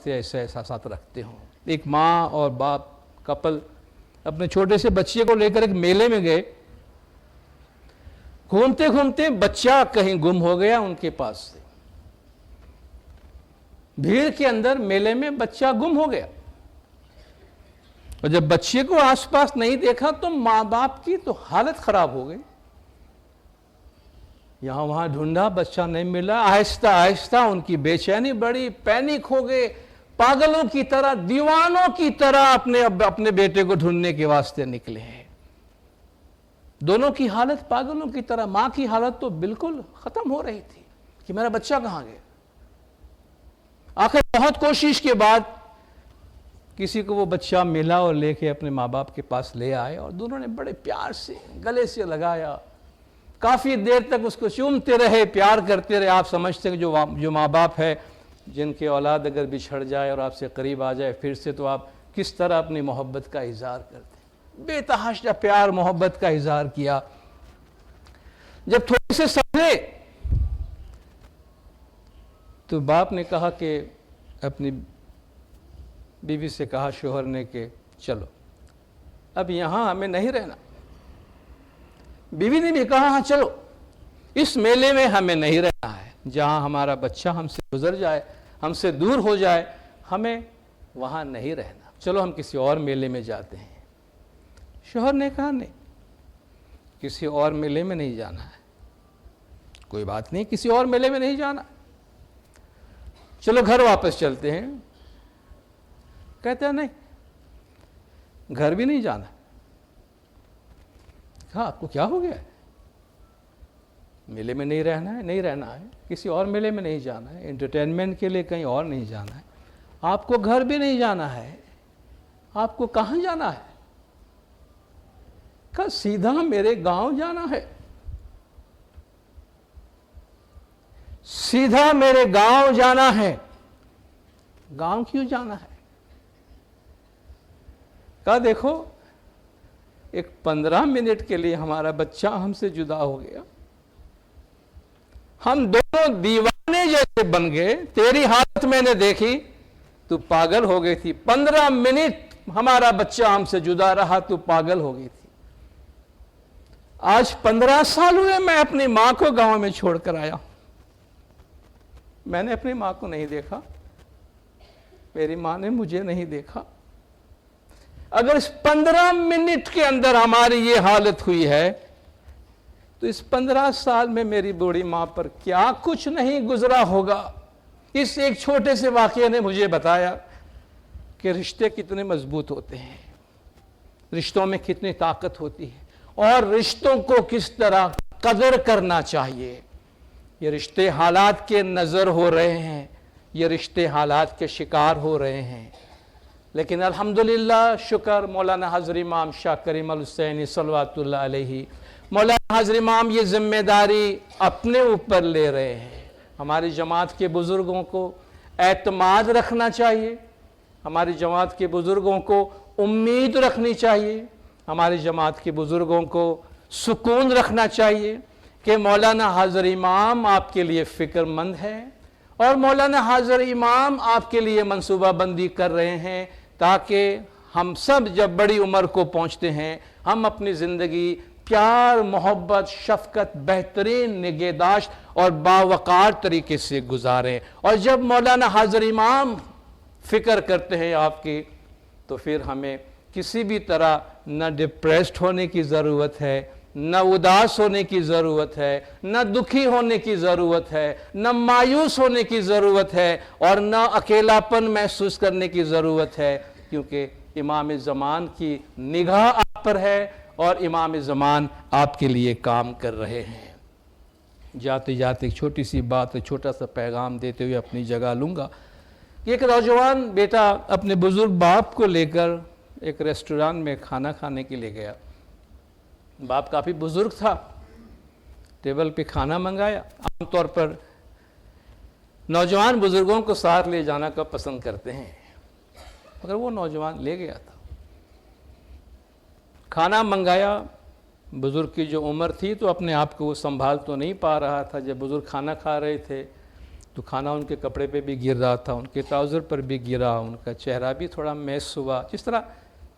واسطے ایسے احساسات رکھتے ہوں. ایک ماں اور باپ کپل اپنے چھوٹے سے بچے کو لے کر ایک میلے میں گئے. گھومتے گھومتے بچہ کہیں گم ہو گیا ان کے پاس سے. بھیڑ کے اندر میلے میں بچہ گم ہو گیا, اور جب بچے کو آس پاس نہیں دیکھا تو ماں باپ کی تو حالت خراب ہو گئی. یہاں وہاں ڈھونڈا, بچہ نہیں ملا. آہستہ آہستہ ان کی بے چینی بڑی, پینک ہو گئے, پاگلوں کی طرح, دیوانوں کی طرح اپنے بیٹے کو ڈھونڈنے کے واسطے نکلے ہیں. دونوں کی حالت پاگلوں کی طرح. ماں کی حالت تو بالکل ختم ہو رہی تھی کہ میرا بچہ کہاں گیا. آخر بہت کوشش کے بعد کسی کو وہ بچہ ملا اور لے کے اپنے ماں باپ کے پاس لے آئے, اور دونوں نے بڑے پیار سے گلے سے لگایا. کافی دیر تک اس کو چومتے رہے, پیار کرتے رہے. آپ سمجھتے ہیں کہ جو ماں باپ ہے جن کے اولاد اگر بچھڑ جائے اور آپ سے قریب آ جائے پھر سے, تو آپ کس طرح اپنی محبت کا اظہار کرتے ہیں. بے تحاشا پیار محبت کا اظہار کیا. جب تھوڑے سے سمجھے تو باپ نے کہا کہ اپنی بیوی سے کہا, شوہر نے, کہ چلو اب یہاں ہمیں نہیں رہنا. بیوی نے بھی کہا, ہاں چلو, اس میلے میں ہمیں نہیں رہنا ہے. جہاں ہمارا بچہ ہم سے گزر جائے, ہم سے دور ہو جائے, ہمیں وہاں نہیں رہنا. چلو ہم کسی اور میلے میں جاتے ہیں. شوہر نے کہا, نہیں, کسی اور میلے میں نہیں جانا ہے. کوئی بات نہیں, کسی اور میلے میں نہیں جانا, چلو گھر واپس چلتے ہیں. کہتا ہے نہیں, گھر بھی نہیں جانا. کہا, آپ کو کیا ہو گیا ہے؟ میلے میں نہیں رہنا ہے, نہیں رہنا ہے, کسی اور میلے میں نہیں جانا ہے, انٹرٹینمنٹ کے لیے کہیں اور نہیں جانا ہے. آپ کو گھر بھی نہیں جانا ہے, آپ کو کہاں جانا ہے؟ کہا, سیدھا میرے گاؤں جانا ہے. سیدھا میرے گاؤں جانا ہے. گاؤں کیوں جانا ہے؟ کہا, دیکھو, ایک 15 منٹ کے لیے ہمارا بچہ ہم سے جدا ہو گیا. ہم دونوں دیوانے جیسے بن گئے. تیری حالت میں نے دیکھی, تو پاگل ہو گئی تھی. 15 منٹ ہمارا بچہ ہم سے جدا رہا, تو پاگل ہو گئی تھی. آج 15 سال ہوئے میں اپنی ماں کو گاؤں میں چھوڑ کر آیا. میں نے اپنی ماں کو نہیں دیکھا, میری ماں نے مجھے نہیں دیکھا. اگر اس 15 منٹ کے اندر ہماری یہ حالت ہوئی ہے, تو اس 15 سال میں میری بوڑھی ماں پر کیا کچھ نہیں گزرا ہوگا. اس ایک چھوٹے سے واقعے نے مجھے بتایا کہ رشتے کتنے مضبوط ہوتے ہیں, رشتوں میں کتنی طاقت ہوتی ہے, اور رشتوں کو کس طرح قدر کرنا چاہیے. یہ رشتے حالات کے نظر ہو رہے ہیں, یہ رشتے حالات کے شکار ہو رہے ہیں, لیکن الحمدللہ شکر مولانا حضرت امام شاہ کریم الحسینی صلوات اللہ علیہ, مولانا حضرت امام یہ ذمہ داری اپنے اوپر لے رہے ہیں. ہماری جماعت کے بزرگوں کو اعتماد رکھنا چاہیے, ہماری جماعت کے بزرگوں کو امید رکھنی چاہیے, ہماری جماعت کے بزرگوں کو سکون رکھنا چاہیے کہ مولانا حضرت امام آپ کے لیے فکر مند ہے, اور مولانا حضرت امام آپ کے لیے منصوبہ بندی کر رہے ہیں, تاکہ ہم سب جب بڑی عمر کو پہنچتے ہیں ہم اپنی زندگی پیار, محبت, شفقت, بہترین نگہداشت اور باوقار طریقے سے گزاریں. اور جب مولانا حضرت امام فکر کرتے ہیں آپ کی, تو پھر ہمیں کسی بھی طرح نہ ڈپریسڈ ہونے کی ضرورت ہے, نہ اداس ہونے کی ضرورت ہے, نہ دکھی ہونے کی ضرورت ہے, نہ مایوس ہونے کی ضرورت ہے, اور نہ اکیلاپن محسوس کرنے کی ضرورت ہے, کیونکہ امام زمان کی نگاہ آپ پر ہے اور امام زمان آپ کے لیے کام کر رہے ہیں. جاتے جاتے ایک چھوٹی سی بات, ایک چھوٹا سا پیغام دیتے ہوئے اپنی جگہ لوں گا. ایک نوجوان بیٹا اپنے بزرگ باپ کو لے کر ایک ریسٹوران میں کھانا کھانے کے لیے گیا. باپ کافی بزرگ تھا, ٹیبل پہ کھانا منگایا. عام طور پر نوجوان بزرگوں کو ساتھ لے جانا کا پسند کرتے ہیں, مگر وہ نوجوان لے گیا تھا. کھانا منگایا. بزرگ کی جو عمر تھی تو اپنے آپ کو وہ سنبھال تو نہیں پا رہا تھا. جب بزرگ کھانا کھا رہے تھے تو کھانا ان کے کپڑے پہ بھی گر رہا تھا، ان کے ٹراؤزر پر بھی گرا، ان کا چہرہ بھی تھوڑا میس ہوا، جس طرح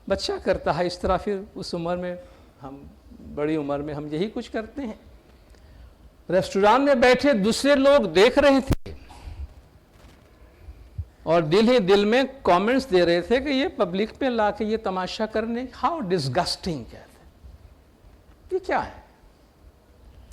بچہ کرتا ہے اس طرح پھر اس عمر میں ہم، بڑی عمر میں ہم یہی کچھ کرتے ہیں۔ ریسٹوران میں بیٹھے دوسرے لوگ دیکھ رہے تھے اور دل ہی دل میں کامنٹس دے رہے تھے کہ یہ پبلک پہ لا کے یہ تماشا کرنے، ہاؤ ڈسگسٹنگ، کہتے یہ کیا ہے؟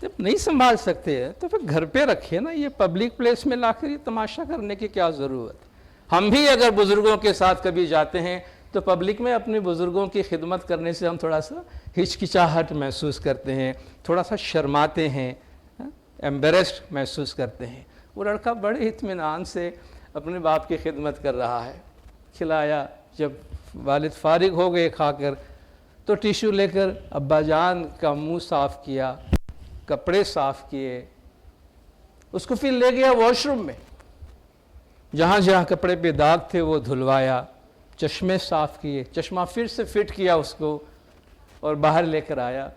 جب نہیں سنبھال سکتے ہیں تو پھر گھر پہ رکھے نا، یہ پبلک پلیس میں لا کر یہ تماشا کرنے کی کیا ضرورت ہے؟ ہم بھی اگر بزرگوں کے ساتھ کبھی جاتے ہیں تو پبلک میں اپنے بزرگوں کی خدمت کرنے سے ہم تھوڑا سا ہچکچاہٹ محسوس کرتے ہیں، تھوڑا سا شرماتے ہیں، ایمبیرسڈ محسوس کرتے ہیں۔ وہ لڑکا بڑے اطمینان سے اپنے باپ کی خدمت کر رہا ہے، کھلایا، جب والد فارغ ہو گئے کھا کر تو ٹیشو لے کر ابا جان کا منہ صاف کیا، کپڑے صاف کیے، اس کو پھر لے گیا واش روم میں، جہاں جہاں کپڑے پہ داغ تھے وہ دھلوایا، چشمے صاف کیے، چشمہ پھر سے فٹ کیا اس کو اور باہر لے کر آیا۔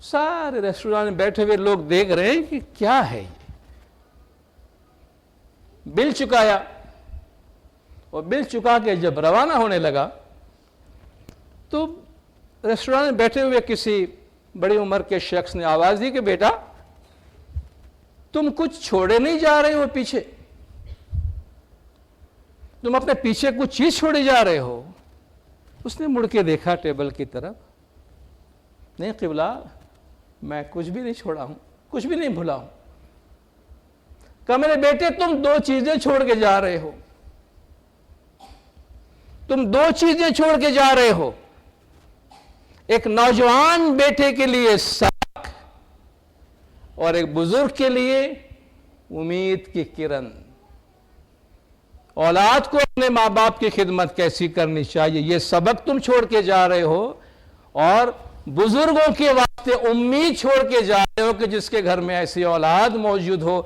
سارے ریسٹوران میں بیٹھے ہوئے لوگ دیکھ رہے ہیں کہ کیا ہے یہ۔ بل چکایا اور بل چکا کے جب روانہ ہونے لگا تو ریسٹوران میں بیٹھے ہوئے کسی بڑی عمر کے شخص نے آواز دی کہ بیٹا تم کچھ چھوڑے نہیں جا رہے ہو پیچھے، تم اپنے پیچھے کچھ چیز چھوڑے جا رہے ہو۔ اس نے مڑ کے دیکھا ٹیبل کی طرف، نہیں قبلہ میں کچھ بھی نہیں چھوڑا ہوں، کچھ بھی نہیں بھولا ہوں۔ کہا میرے بیٹے تم دو چیزیں چھوڑ کے جا رہے ہو، تم دو چیزیں چھوڑ کے جا رہے ہو، ایک نوجوان بیٹے کے لیے سبق اور ایک بزرگ کے لیے امید کی کرن۔ اولاد کو اپنے ماں باپ کی خدمت کیسی کرنی چاہیے یہ سبق تم چھوڑ کے جا رہے ہو، اور بزرگوں کے واسطے امید چھوڑ کے جا رہے ہو کہ جس کے گھر میں ایسی اولاد موجود ہو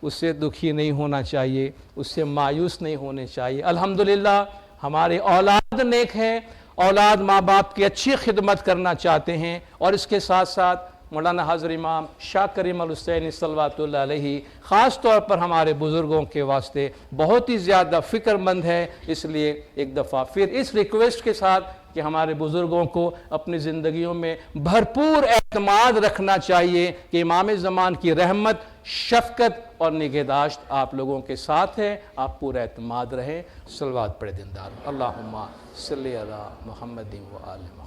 اس سے دکھی نہیں ہونا چاہیے، اس سے مایوس نہیں ہونے چاہیے۔ الحمدللہ ہماری اولاد نیک ہے، اولاد ماں باپ کی اچھی خدمت کرنا چاہتے ہیں، اور اس کے ساتھ ساتھ مولانا حضرت امام شاہ کریم الحسینی صلوات اللہ علیہ خاص طور پر ہمارے بزرگوں کے واسطے بہت ہی زیادہ فکر مند ہے۔ اس لیے ایک دفعہ پھر اس ریکویسٹ کے ساتھ کہ ہمارے بزرگوں کو اپنی زندگیوں میں بھرپور اعتماد رکھنا چاہیے کہ امام زمان کی رحمت، شفقت اور نگہداشت آپ لوگوں کے ساتھ ہے، آپ پورا اعتماد رہیں۔ صلوات پڑھے دیندار، اللہم صلی علی محمد و آل محمد۔